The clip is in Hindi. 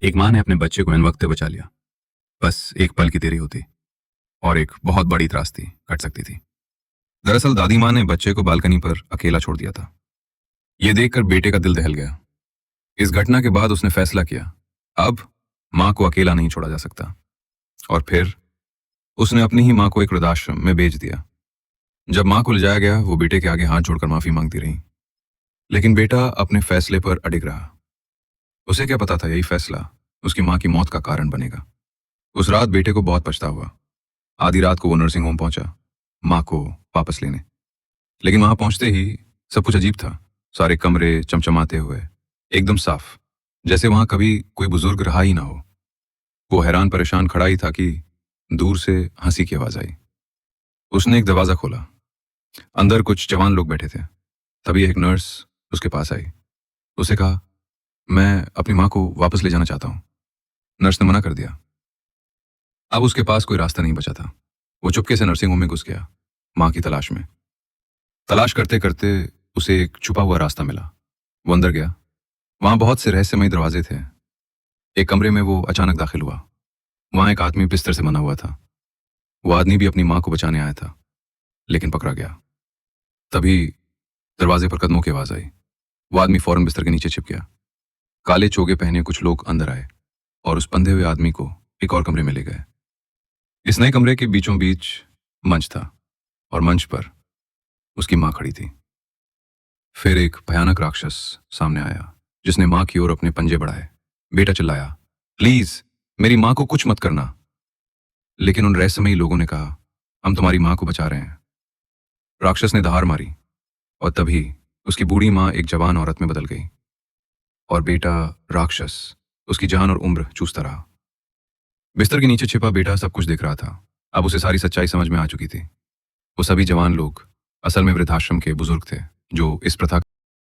एक माँ ने अपने बच्चे को इन वक्त बचा लिया। बस एक पल की देरी होती और एक बहुत बड़ी त्रासदी कट सकती थी। दरअसल दादी माँ ने बच्चे को बालकनी पर अकेला छोड़ दिया था। यह देखकर बेटे का दिल दहल गया। इस घटना के बाद उसने फैसला किया, अब माँ को अकेला नहीं छोड़ा जा सकता। और फिर उसने अपनी ही माँ को एक वृद्धाश्रम में भेज दिया। जब माँ को ले जाया गया, वो बेटे के आगे हाथ जोड़कर माफी मांगती रही, लेकिन बेटा अपने फैसले पर अडिग रहा। उसे क्या पता था यही फैसला उसकी माँ की मौत का कारण बनेगा। उस रात बेटे को बहुत पछतावा हुआ। आधी रात को वो नर्सिंग होम पहुंचा माँ को वापस लेने, लेकिन वहां पहुंचते ही सब कुछ अजीब था। सारे कमरे चमचमाते हुए, एकदम साफ, जैसे वहां कभी कोई बुजुर्ग रहा ही ना हो। वो हैरान परेशान खड़ा ही था कि दूर से हंसी की आवाज आई। उसने एक दरवाजा खोला। अंदर कुछ जवान लोग बैठे थे। तभी एक नर्स उसके पास आई। उसे कहा, मैं अपनी माँ को वापस ले जाना चाहता हूं। नर्स ने मना कर दिया। अब उसके पास कोई रास्ता नहीं बचा था। वो चुपके से नर्सिंग होम में घुस गया, माँ की तलाश में। तलाश करते करते उसे एक छुपा हुआ रास्ता मिला। वो अंदर गया। वहां बहुत से रहस्यमय दरवाजे थे। एक कमरे में वो अचानक दाखिल हुआ। वहां एक आदमी बिस्तर से बना हुआ था। वो आदमी भी अपनी माँ को बचाने आया था, लेकिन पकड़ा गया। तभी दरवाजे पर कदमों की आवाज आई। वो आदमी फौरन बिस्तर के नीचे छिप गया। काले चोगे पहने कुछ लोग अंदर आए और उस बंधे हुए आदमी को एक और कमरे में ले गए। इस नए कमरे के बीचों बीच मंच था और मंच पर उसकी मां खड़ी थी। फिर एक भयानक राक्षस सामने आया, जिसने मां की ओर अपने पंजे बढ़ाए। बेटा चिल्लाया, प्लीज मेरी मां को कुछ मत करना। लेकिन उन रहस्यमयी लोगों ने कहा, हम तुम्हारी मां को बचा रहे हैं। राक्षस ने दहाड़ मारी और तभी उसकी बूढ़ी मां एक जवान औरत में बदल गई और बेटा राक्षस उसकी जान और उम्र चूसता रहा। बिस्तर के नीचे छिपा बेटा सब कुछ देख रहा था। अब उसे सारी सच्चाई समझ में आ चुकी थी। वो सभी जवान लोग असल में वृद्धाश्रम के बुजुर्ग थे, जो इस प्रथा